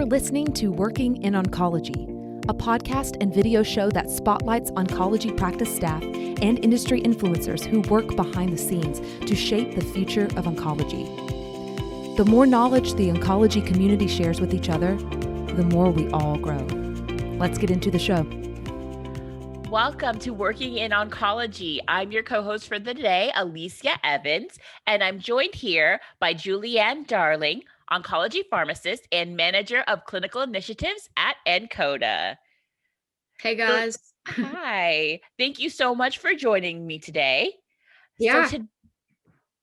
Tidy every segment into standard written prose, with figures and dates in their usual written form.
listening to Working in Oncology, a podcast and video show that spotlights oncology practice staff and industry influencers who work behind the scenes to shape the future of oncology. The more knowledge the oncology community shares with each other, the more we all grow. Let's get into the show. Welcome to Working in Oncology. I'm your co-host for the day, Alicia Evans, and I'm joined here by Julianne Darling, oncology pharmacist and manager of clinical initiatives at NCODA. Hey guys. Hi. Thank you so much for joining me today. Yeah.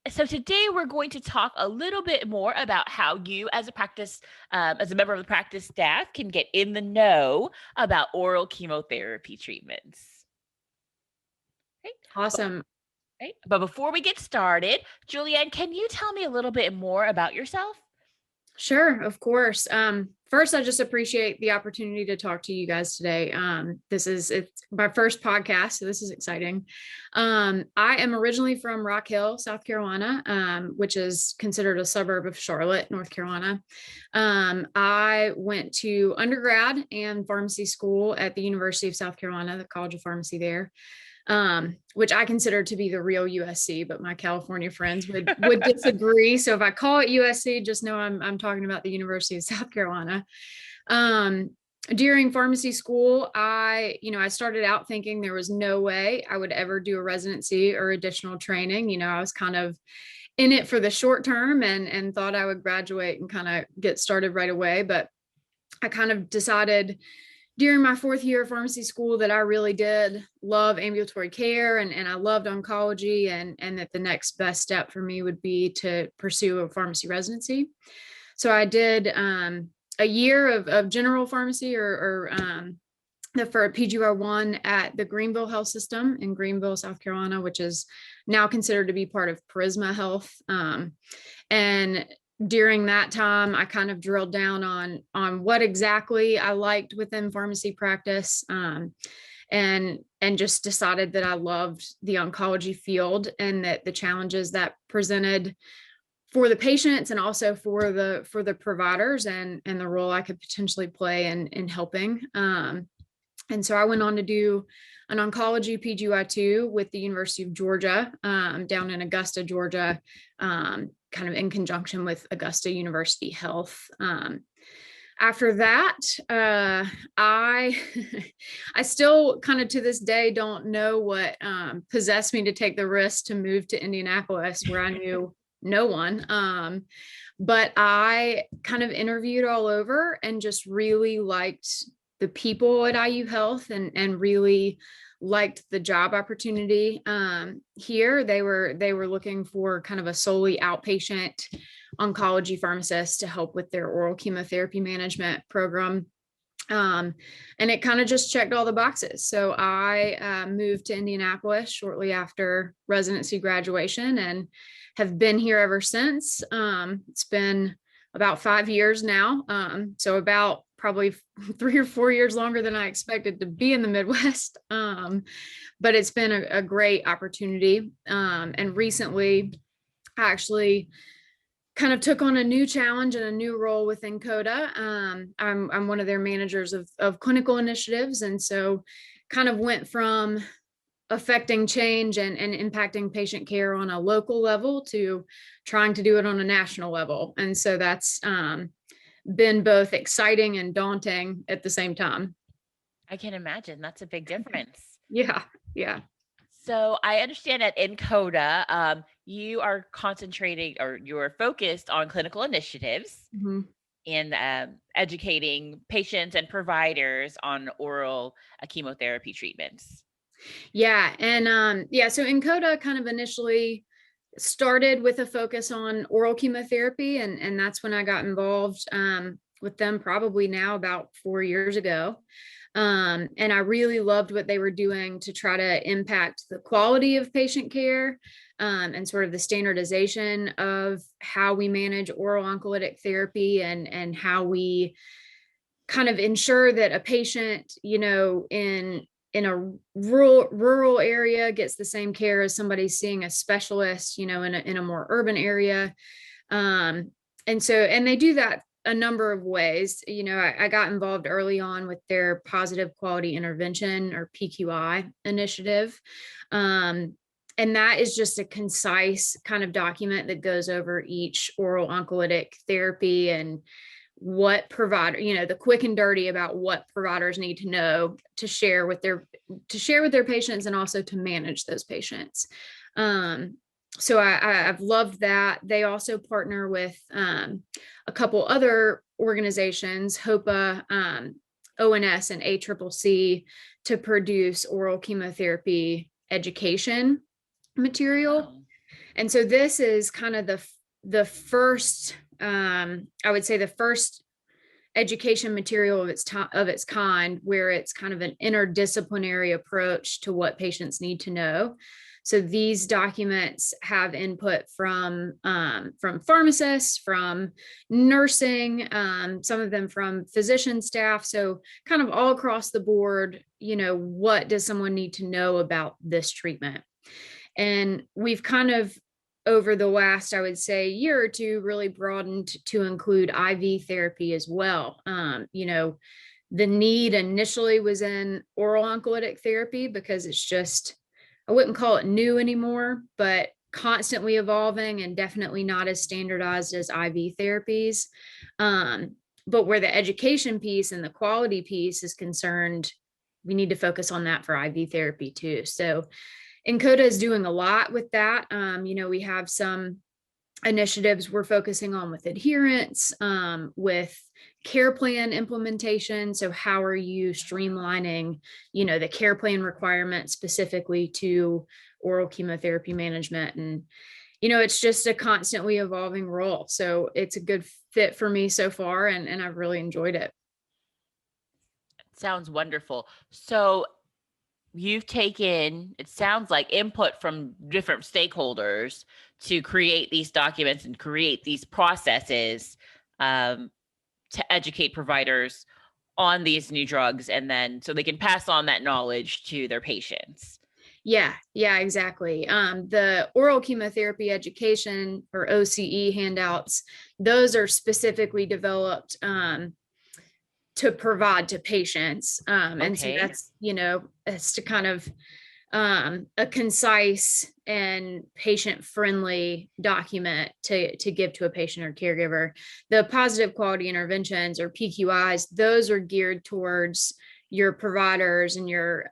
So today we're going to talk a little bit more about how you as a member of the practice staff can get in the know about oral chemotherapy treatments. Okay. Awesome. But before we get started, Julianne, can you tell me a little bit more about yourself? Sure, of course. First, I just appreciate the opportunity to talk to you guys today. It's my first podcast, so this is exciting. I am originally from Rock Hill, South Carolina, which is considered a suburb of Charlotte, North Carolina. I went to undergrad and pharmacy school at the University of South Carolina, the College of Pharmacy there. Which I consider to be the real USC, but my California friends would disagree. So if I call it USC, just know I'm talking about the University of South Carolina. During pharmacy school, I started out thinking there was no way I would ever do a residency or additional training. I was kind of in it for the short term and thought I would graduate and kind of get started right away. But I kind of decided during my fourth year of pharmacy school that I really did love ambulatory care and I loved oncology and that the next best step for me would be to pursue a pharmacy residency. So I did a year of general pharmacy for PGY1 at the Greenville Health System in Greenville, South Carolina, which is now considered to be part of Prisma Health. And during that time, I kind of drilled down on what exactly I liked within pharmacy practice, and just decided that I loved the oncology field and that the challenges that presented for the patients and also for the providers and the role I could potentially play in helping. And so I went on to do an oncology PGY2 with the University of Georgia, down in Augusta, Georgia, kind of in conjunction with Augusta University Health. After that, I still kind of to this day don't know what possessed me to take the risk to move to Indianapolis, where I knew no one. But I kind of interviewed all over and just really liked the people at IU Health and really liked the job opportunity here. They were looking for kind of a solely outpatient oncology pharmacist to help with their oral chemotherapy management program. And it kind of just checked all the boxes. So I moved to Indianapolis shortly after residency graduation and have been here ever since. It's been about 5 years now. So about probably 3 or 4 years longer than I expected to be in the Midwest. But it's been a great opportunity. And recently I actually kind of took on a new challenge and a new role within NCODA. I'm one of their managers of clinical initiatives. And so kind of went from affecting change and impacting patient care on a local level to trying to do it on a national level. And so that's been both exciting and daunting at the same time. I can imagine. That's a big difference. Yeah. So I understand at NCODA, you are concentrating or you're focused on clinical initiatives in educating patients and providers on oral chemotherapy treatments. Yeah. And so NCODA kind of initially started with a focus on oral chemotherapy. And that's when I got involved with them probably now about 4 years ago. And I really loved what they were doing to try to impact the quality of patient care and sort of the standardization of how we manage oral oncolytic therapy and how we kind of ensure that a patient, in a rural area gets the same care as somebody seeing a specialist, in a more urban area. And they do that a number of ways. I got involved early on with their positive quality intervention, or PQI initiative. And that is just a concise kind of document that goes over each oral oncolytic therapy and what provider, the quick and dirty about what providers need to know to share with their patients, and also to manage those patients. So I've loved that. They also partner with a couple other organizations, HOPA, ONS, and ACCC, to produce oral chemotherapy education material. Wow. And so this is kind of the first, I would say, the first education material of its kind, where it's kind of an interdisciplinary approach to what patients need to know. So these documents have input from pharmacists, from nursing, some of them from physician staff. So kind of all across the board, what does someone need to know about this treatment? And we've kind of, over the last, I would say, year or two, really broadened to include IV therapy as well. The need initially was in oral oncolytic therapy because it's just, I wouldn't call it new anymore, but constantly evolving and definitely not as standardized as IV therapies. But where the education piece and the quality piece is concerned, we need to focus on that for IV therapy too. So NCODA is doing a lot with that. We have some initiatives we're focusing on with adherence, with care plan implementation. So how are you streamlining, the care plan requirements specifically to oral chemotherapy management? And, it's just a constantly evolving role. So it's a good fit for me so far, and I've really enjoyed it. Sounds wonderful. So you've taken, it sounds like, input from different stakeholders to create these documents and create these processes to educate providers on these new drugs, and then so they can pass on that knowledge to their patients. Yeah, exactly. The oral chemotherapy education, or OCE handouts, those are specifically developed to provide to patients. And so that's, it's to kind of a concise and patient-friendly document to give to a patient or caregiver. The positive quality interventions, or PQIs, those are geared towards your providers and your,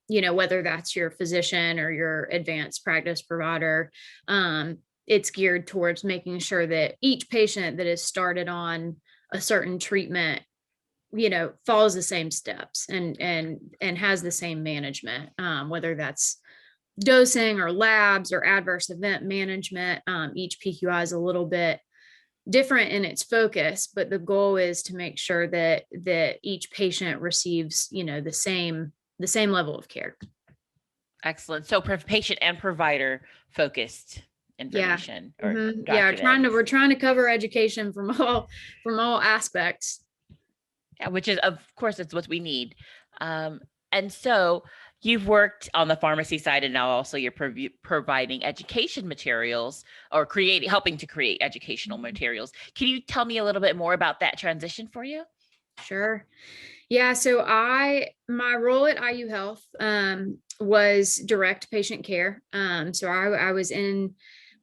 whether that's your physician or your advanced practice provider. It's geared towards making sure that each patient that is started on a certain treatment, follows the same steps and has the same management, whether that's dosing or labs or adverse event management. Each PQI is a little bit different in its focus, but the goal is to make sure that each patient receives, the same level of care. Excellent. So patient and provider focused information. Yeah. We're trying to cover education from all aspects. Yeah, which is, of course, it's what we need. And so you've worked on the pharmacy side, and now also you're providing education materials, or helping to create educational materials. Can you tell me a little bit more about that transition for you? Sure. Yeah. So my role at IU Health was direct patient care. So I was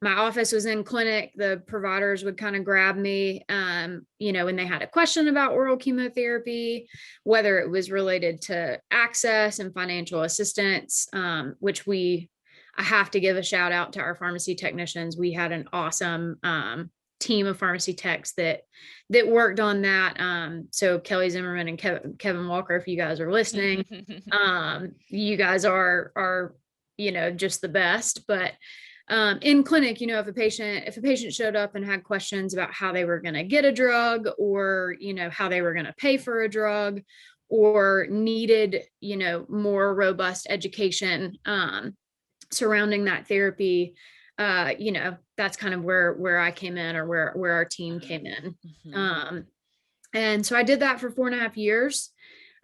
my office was in clinic. The providers would kind of grab me, when they had a question about oral chemotherapy, whether it was related to access and financial assistance, which I have to give a shout out to our pharmacy technicians. We had an awesome team of pharmacy techs that worked on that. So Kelly Zimmerman and Kevin Walker, if you guys are listening, you guys are just the best. But in clinic, if a patient showed up and had questions about how they were going to get a drug, or, how they were going to pay for a drug, or needed, more robust education surrounding that therapy, that's kind of where I came in, or where our team came in. And so I did that for 4.5 years.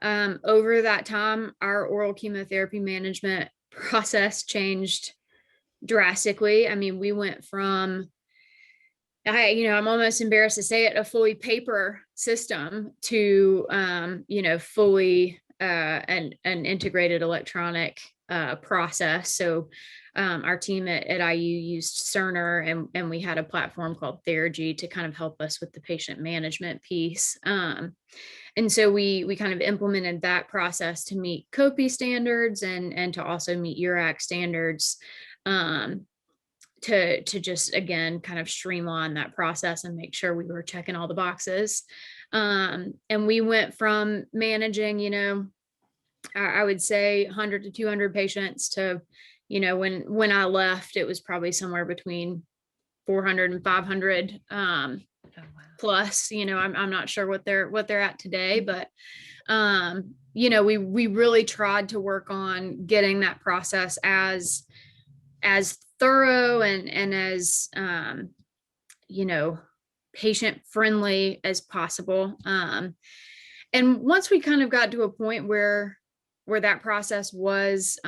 Over that time, our oral chemotherapy management process changed drastically. I mean, we went from I'm almost embarrassed to say it, a fully paper system to, fully an integrated electronic process. So our team at IU used Cerner, and we had a platform called Theragy to kind of help us with the patient management piece. And so we kind of implemented that process to meet COPI standards and to also meet URAC standards, to just, again, kind of streamline that process and make sure we were checking all the boxes. And we went from managing, I would say 100 to 200 patients to, when I left, it was probably somewhere between 400 and 500 plus. I'm not sure what they're at today, but we really tried to work on getting that process as thorough and as patient friendly as possible. And once we kind of got to a point where that process was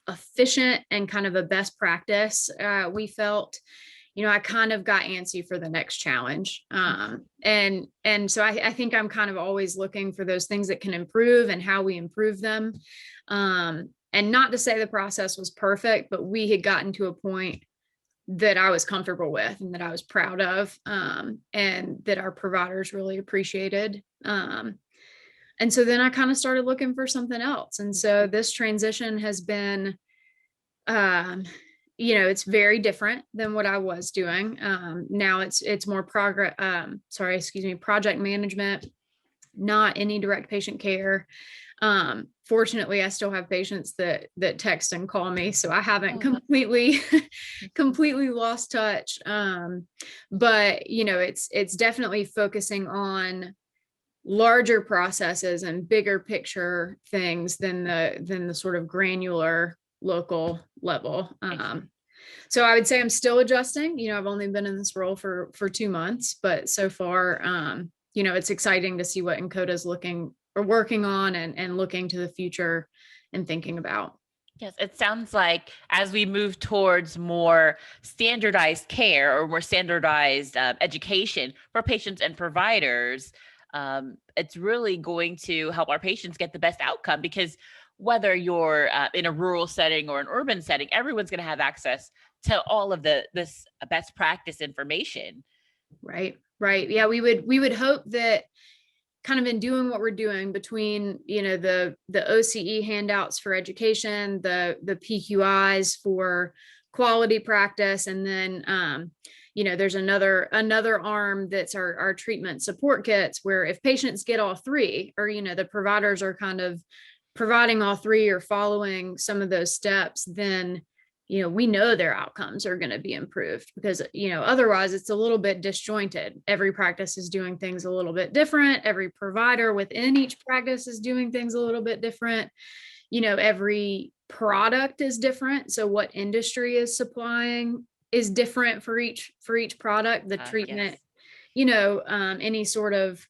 efficient and kind of a best practice, we felt, I kind of got antsy for the next challenge. And so I think I'm kind of always looking for those things that can improve and how we improve them. And not to say the process was perfect, but we had gotten to a point that I was comfortable with and that I was proud of, and that our providers really appreciated. And so then I kind of started looking for something else. And so this transition has been, it's very different than what I was doing. Now it's more project management, not any direct patient care. Fortunately, I still have patients that text and call me, so I haven't completely lost touch. But it's definitely focusing on larger processes and bigger picture things than the sort of granular local level. So I would say I'm still adjusting. I've only been in this role for 2 months, but so far, it's exciting to see what NCODA is working on and looking to the future and thinking about. Yes, it sounds like as we move towards more standardized care or more standardized education for patients and providers, it's really going to help our patients get the best outcome, because whether you're in a rural setting or an urban setting, everyone's going to have access to all of this best practice information. Right. Yeah, we would hope that kind of in doing what we're doing between, the OCE handouts for education, the PQIs for quality practice, and then, there's another arm that's our treatment support kits, where if patients get all three, or, the providers are kind of providing all three or following some of those steps, then we know their outcomes are going to be improved, because, otherwise it's a little bit disjointed. Every practice is doing things a little bit different. Every provider within each practice is doing things a little bit different. Every product is different. So what industry is supplying is different for each product. The treatment, yes. Any sort of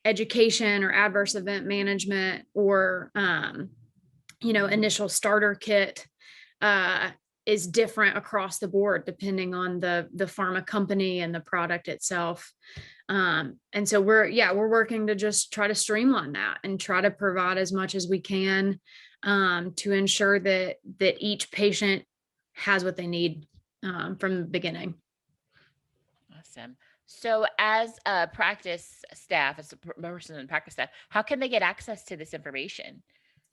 education or adverse event management or, initial starter kit, is different across the board depending on the pharma company and the product itself. And so we're working to just try to streamline that and try to provide as much as we can, to ensure that each patient has what they need, from the beginning. Awesome. So as a practice staff, as a person in practice staff, how can they get access to this information?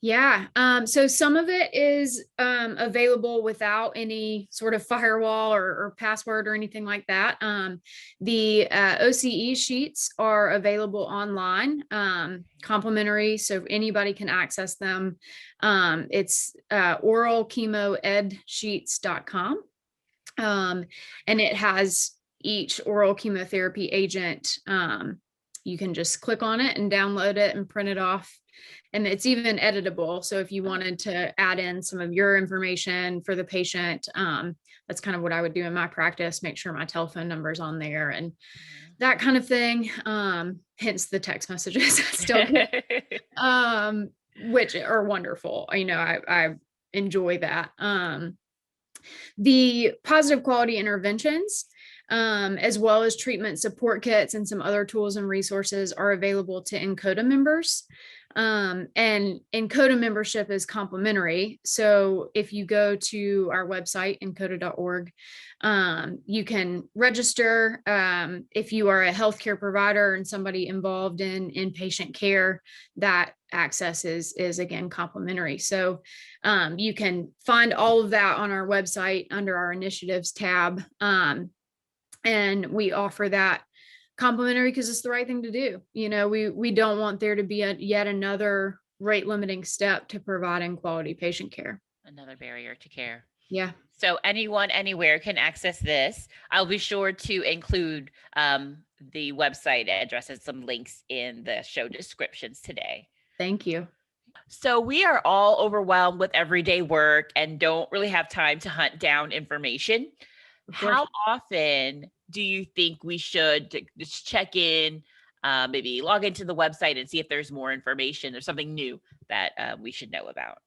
Yeah. So some of it is available without any sort of firewall or password or anything like that. The OCE sheets are available online, complimentary, so anybody can access them. It's oralchemoedsheets.com. And it has each oral chemotherapy agent. You can just click on it and download it and print it off. And it's even editable. So if you wanted to add in some of your information for the patient, that's kind of what I would do in my practice, make sure my telephone number is on there and that kind of thing. Hence the text messages I still get, which are wonderful. I enjoy that. The positive quality interventions, as well as treatment support kits and some other tools and resources are available to NCODA members. And NCODA membership is complimentary. So if you go to our website, NCODA.org, you can register. If you are a healthcare provider and somebody involved in inpatient care, that access is again complimentary. So you can find all of that on our website under our initiatives tab. And we offer that complimentary because it's the right thing to do. You know, we don't want there to be yet another rate limiting step to providing quality patient care. Another barrier to care. Yeah. So anyone, anywhere can access this. I'll be sure to include the website address and some links in the show descriptions today. Thank you. So we are all overwhelmed with everyday work and don't really have time to hunt down information. How often do you think we should just check in, maybe log into the website and see if there's more information or something new that we should know about?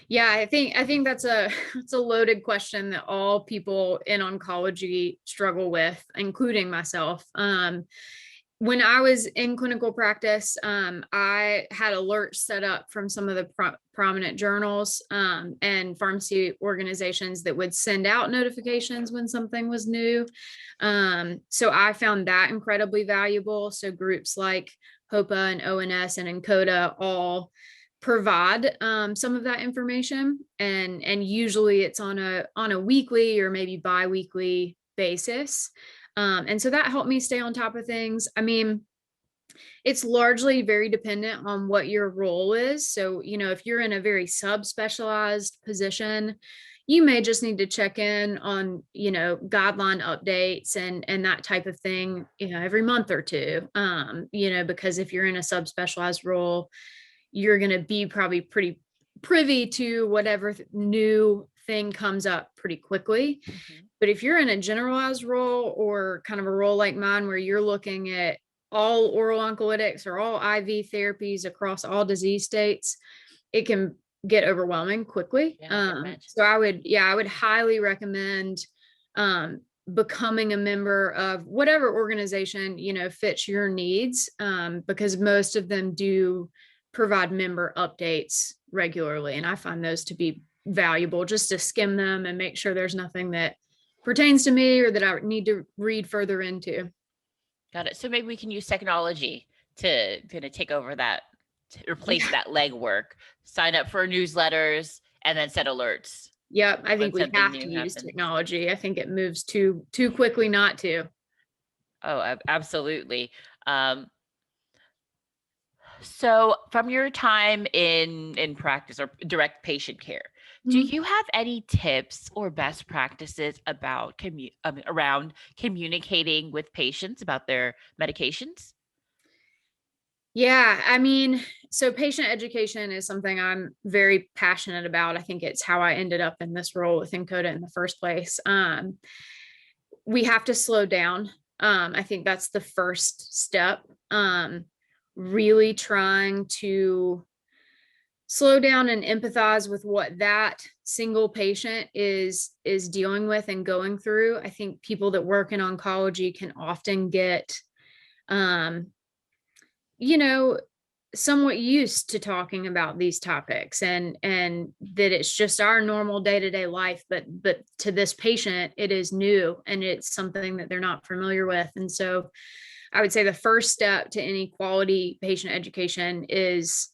Yeah, I think that's a loaded question that all people in oncology struggle with, including myself. When I was in clinical practice, I had alerts set up from some of the prominent journals and pharmacy organizations that would send out notifications when something was new. So I found that incredibly valuable. So groups like HOPA and ONS and NCODA all provide some of that information, and usually it's on a weekly or maybe bi-weekly basis. And so that helped me stay on top of things. I mean, it's largely very dependent on what your role is. So, you know, if you're in a very subspecialized position, you may just need to check in on, you know, guideline updates and that type of thing, you know, every month or two, you know, because if you're in a subspecialized role, you're going to be probably pretty privy to whatever new thing comes up pretty quickly. Mm-hmm. But if you're in a generalized role or kind of a role like mine, where you're looking at all oral oncolytics or all IV therapies across all disease states, it can get overwhelming quickly. So I would highly recommend becoming a member of whatever organization, you know, fits your needs, because most of them do provide member updates regularly. And I find those to be valuable, just to skim them and make sure there's nothing that pertains to me or that I need to read further into. Got it. So maybe we can use technology to kind of take over that, to replace that legwork, sign up for newsletters, and then set alerts. Yep. I think we have to use technology. I think it moves too quickly not to. Oh, absolutely. So from your time in practice or direct patient care, do you have any tips or best practices about around communicating with patients about their medications? Yeah, I mean, so patient education is something I'm very passionate about. I think it's how I ended up in this role with NCODA in the first place. We have to slow down. I think that's the first step. Really trying to slow down and empathize with what that single patient is dealing with and going through. I think people that work in oncology can often get, you know, somewhat used to talking about these topics and that it's just our normal day-to-day life, but to this patient, it is new and it's something that they're not familiar with. And so I would say the first step to any quality patient education is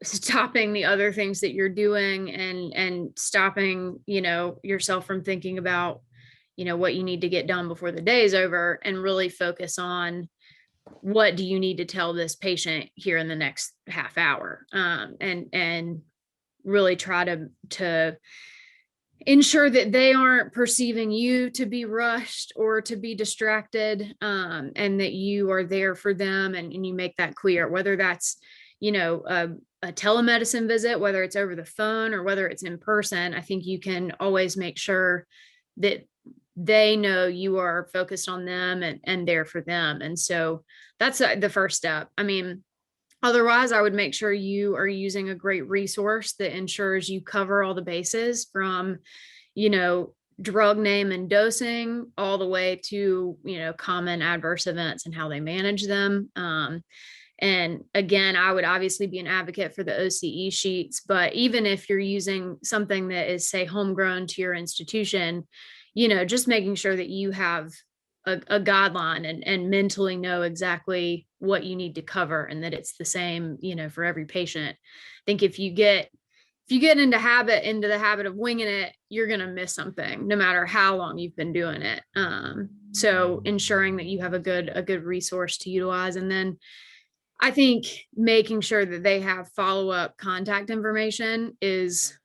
stopping the other things that you're doing and stopping, you know, yourself from thinking about, you know, what you need to get done before the day is over, and really focus on what do you need to tell this patient here in the next half hour, and really try to ensure that they aren't perceiving you to be rushed or to be distracted, and that you are there for them, and you make that clear, whether that's, you know, a telemedicine visit, whether it's over the phone or whether it's in person. I think you can always make sure that they know you are focused on them and there for them. And so that's the first step. I mean, otherwise, I would make sure you are using a great resource that ensures you cover all the bases, from, you know, drug name and dosing, all the way to, common adverse events and how they manage them. And again, I would obviously be an advocate for the OCE sheets, but even if you're using something that is, say, homegrown to your institution, just making sure that you have a guideline and mentally know exactly what you need to cover, and that it's the same, for every patient. I think if you get into the habit of winging it, you're going to miss something no matter how long you've been doing it. So ensuring that you have a good resource to utilize. And then I think making sure that they have follow-up contact information is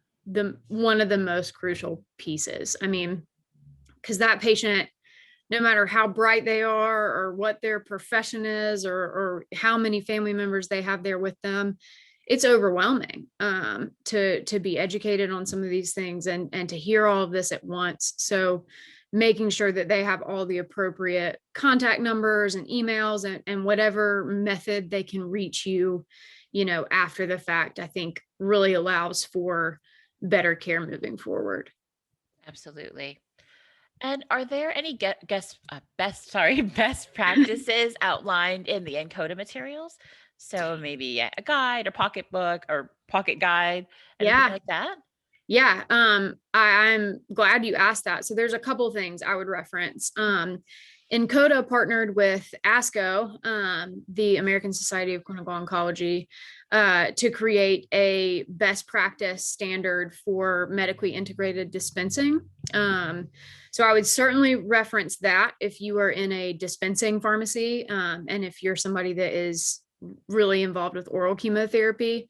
one of the most crucial pieces. I mean, because that patient, no matter how bright they are or what their profession is, or how many family members they have there with them, it's overwhelming to be educated on some of these things and to hear all of this at once. So making sure that they have all the appropriate contact numbers and emails and whatever method they can reach you, after the fact, I think really allows for better care moving forward. Absolutely. And are there any best practices outlined in the NCODA materials? So maybe a guide or pocketbook or pocket guide, anything like that? Yeah. I'm glad you asked that. So there's a couple of things I would reference. NCODA partnered with ASCO, the American Society of Clinical Oncology, to create a best practice standard for medically integrated dispensing. So I would certainly reference that if you are in a dispensing pharmacy, and if you're somebody that is really involved with oral chemotherapy,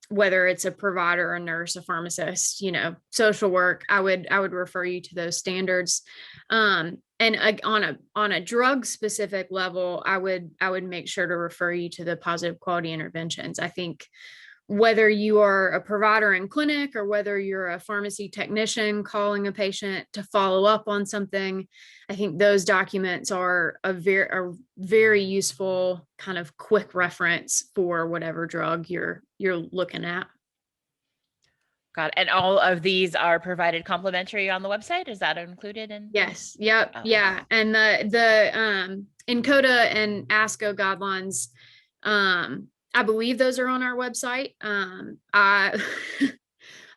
whether it's a provider, a nurse, a pharmacist, social work, I would refer you to those standards. And on a drug specific level, I would make sure to refer you to the positive quality interventions. I think whether you are a provider in clinic or whether you're a pharmacy technician calling a patient to follow up on something, I think those documents are a very useful kind of quick reference for whatever drug you're looking at. Got it. And all of these are provided complimentary on the website? Is that included in? Yes. Yep. Oh. Yeah. And the NCODA and ASCO guidelines, I believe those are on our website. I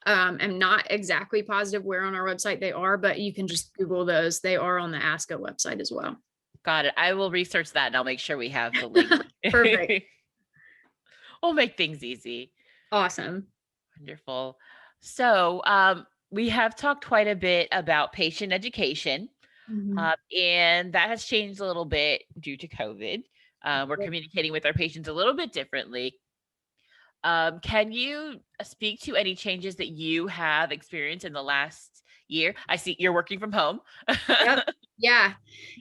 am not exactly positive where on our website they are, but you can just Google those. They are on the ASCO website as well. Got it. I will research that and I'll make sure we have the link. Perfect. We'll make things easy. Awesome. Wonderful. So we have talked quite a bit about patient education, and that has changed a little bit due to COVID. We're communicating with our patients a little bit differently. Can you speak to any changes that you have experienced in the last year? I see you're working from home. Yep. Yeah.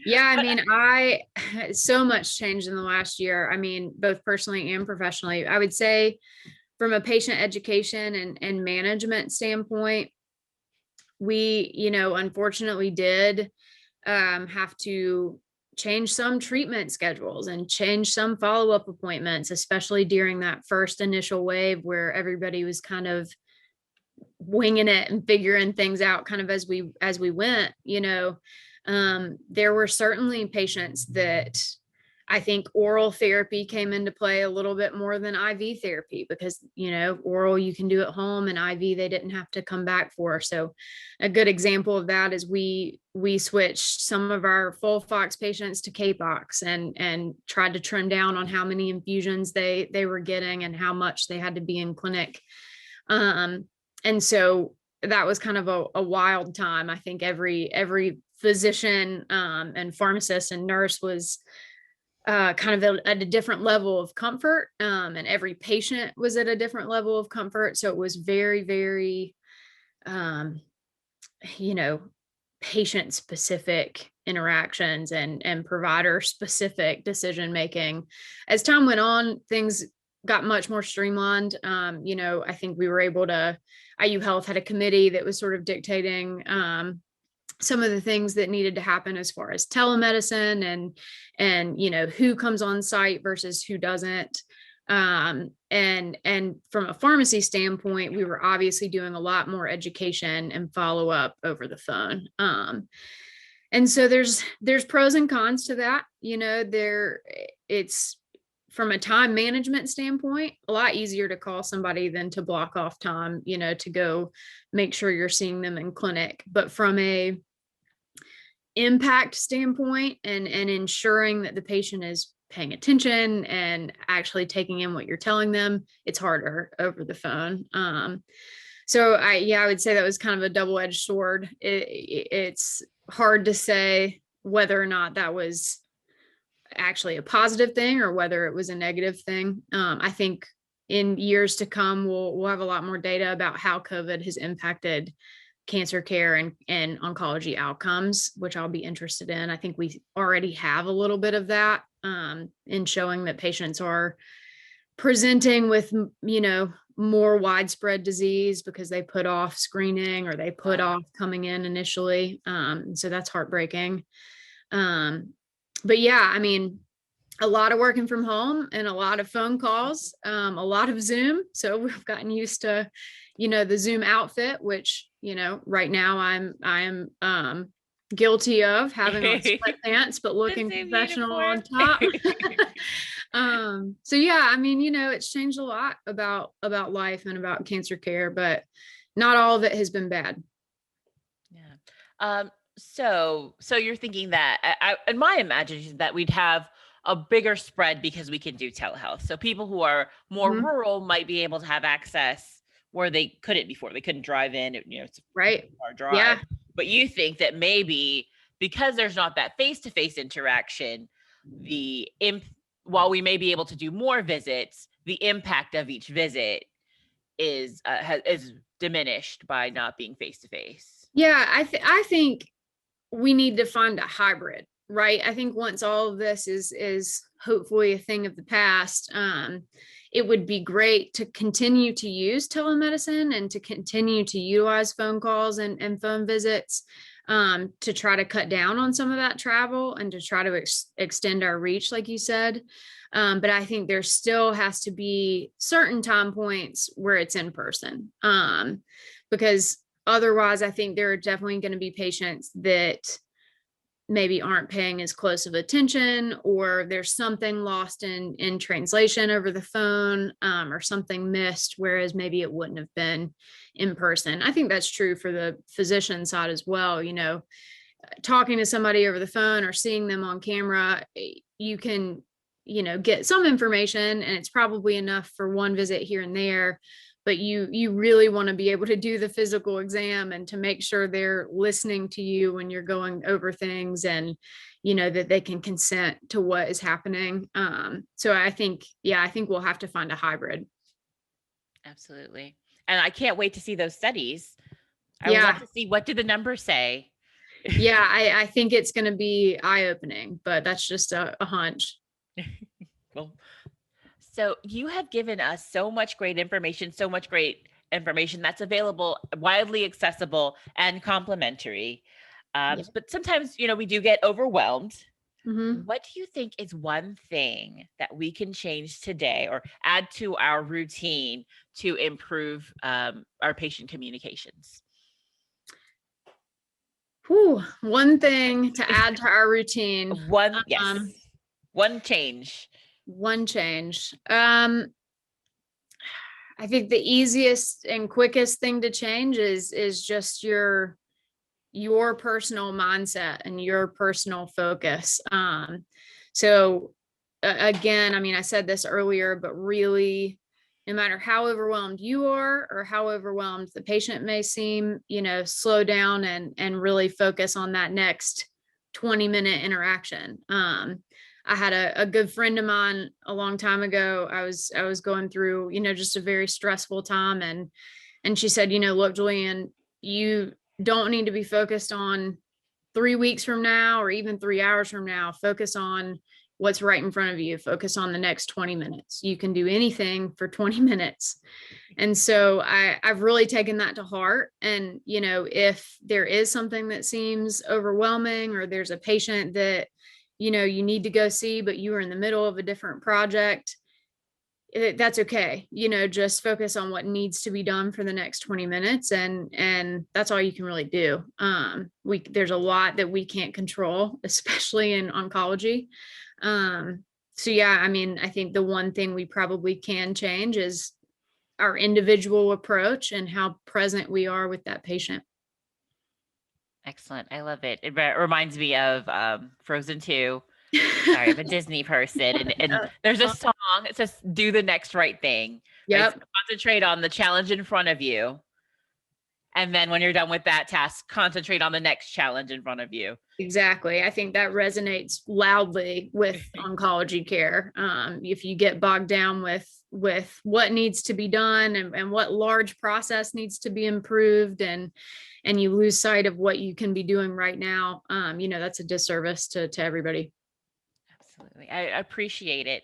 I mean, so much changed in the last year. I mean, both personally and professionally. I would say from a patient education and management standpoint, we, unfortunately did have to change some treatment schedules and change some follow-up appointments, especially during that first initial wave where everybody was kind of winging it and figuring things out kind of as we went. There were certainly patients that I think oral therapy came into play a little bit more than IV therapy because, oral you can do at home and IV they didn't have to come back for. So a good example of that is we switched some of our FOLFOX patients to K-Pox and tried to trim down on how many infusions they were getting and how much they had to be in clinic. And so that was kind of a wild time. I think every physician and pharmacist and nurse was kind of at a different level of comfort, and every patient was at a different level of comfort. So it was very, very, patient specific interactions and provider specific decision making. As time went on, things got much more streamlined. I think we were able to, IU Health had a committee that was sort of dictating some of the things that needed to happen as far as telemedicine and who comes on site versus who doesn't. And from a pharmacy standpoint, we were obviously doing a lot more education and follow up over the phone. And so there's pros and cons to that. It's from a time management standpoint, a lot easier to call somebody than to block off time, to go make sure you're seeing them in clinic. But from a impact standpoint and ensuring that the patient is paying attention and actually taking in what you're telling them, it's harder over the phone. So I would say that was kind of a double-edged sword. It's hard to say whether or not that was actually a positive thing or whether it was a negative thing. I think in years to come, we'll have a lot more data about how COVID has impacted cancer care and oncology outcomes, which I'll be interested in. I think we already have a little bit of that in showing that patients are presenting with, more widespread disease because they put off screening or they put off coming in initially. So that's heartbreaking. But yeah, I mean, a lot of working from home and a lot of phone calls, a lot of Zoom. So we've gotten used to, the Zoom outfit, which, right now I'm guilty of having on sweatpants, but looking professional on top. So yeah, I mean, it's changed a lot about life and about cancer care, but not all of it has been bad. Yeah. So you're thinking that in my imagination that we'd have a bigger spread because we can do telehealth. So people who are more rural might be able to have access where they couldn't before. They couldn't drive in, it's a far drive. Yeah. But you think that maybe because there's not that face-to-face interaction, while we may be able to do more visits, the impact of each visit is diminished by not being face-to-face. Yeah, I think we need to find a hybrid, right? I think once all of this is hopefully a thing of the past, it would be great to continue to use telemedicine and to continue to utilize phone calls and phone visits to try to cut down on some of that travel and to try to extend our reach, like you said. But I think there still has to be certain time points where it's in person, because otherwise I think there are definitely going to be patients that maybe aren't paying as close of attention, or there's something lost in translation over the phone, or something missed, whereas maybe it wouldn't have been in person. I think that's true for the physician side as well. Talking to somebody over the phone or seeing them on camera, you can, get some information, and it's probably enough for one visit here and there. But you really want to be able to do the physical exam and to make sure they're listening to you when you're going over things, and, that they can consent to what is happening. So I think we'll have to find a hybrid. Absolutely. And I can't wait to see those studies. I would love to see, what did the numbers say? Yeah, I think it's going to be eye-opening, but that's just a hunch. Well, so you have given us so much great information that's available, widely accessible and complimentary. But sometimes, we do get overwhelmed. What do you think is one thing that we can change today or add to our routine to improve our patient communications? One thing to add to our routine. One change. One change. I think the easiest and quickest thing to change is just your personal mindset and your personal focus. So again, I mean, I said this earlier, but really, no matter how overwhelmed you are or how overwhelmed the patient may seem, slow down and really focus on that next 20-minute interaction. I had a good friend of mine a long time ago. I was going through, just a very stressful time, and she said, look, Julianne, you don't need to be focused on 3 weeks from now or even 3 hours from now. Focus on what's right in front of you. Focus on the next 20 minutes. You can do anything for 20 minutes. And so I've really taken that to heart. And, if there is something that seems overwhelming, or there's a patient that, you need to go see, but you are in the middle of a different project, that's okay. Just focus on what needs to be done for the next 20 minutes. And that's all you can really do. There's a lot that we can't control, especially in oncology. So yeah, I think the one thing we probably can change is our individual approach and how present we are with that patient. Excellent. I love it. It reminds me of Frozen 2. Sorry, I'm a Disney person. And there's a song. It says, do the next right thing. Yep. Right? So concentrate on the challenge in front of you. And then when you're done with that task, concentrate on the next challenge in front of you. Exactly. I think that resonates loudly with oncology care. If you get bogged down with what needs to be done and what large process needs to be improved, and you lose sight of what you can be doing right now, that's a disservice to everybody. Absolutely. I appreciate it.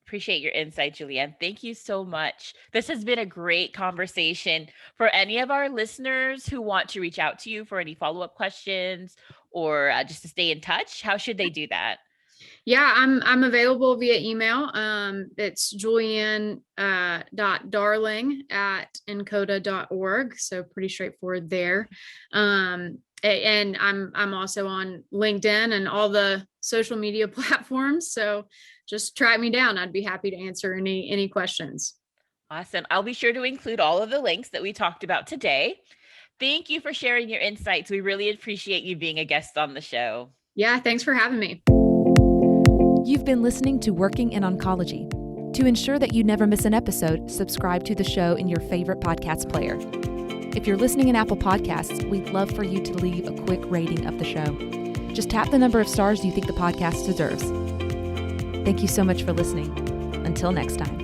Appreciate your insight, Julianne. Thank you so much. This has been a great conversation. For any of our listeners who want to reach out to you for any follow-up questions or just to stay in touch, how should they do that? Yeah, I'm available via email. It's Julianne.Darling@NCODA.org. So pretty straightforward there. And I'm also on LinkedIn and all the social media platforms. So just track me down. I'd be happy to answer any questions. Awesome. I'll be sure to include all of the links that we talked about today. Thank you for sharing your insights. We really appreciate you being a guest on the show. Yeah, thanks for having me. You've been listening to Working in Oncology. To ensure that you never miss an episode, subscribe to the show in your favorite podcast player. If you're listening in Apple Podcasts, we'd love for you to leave a quick rating of the show. Just tap the number of stars you think the podcast deserves. Thank you so much for listening. Until next time.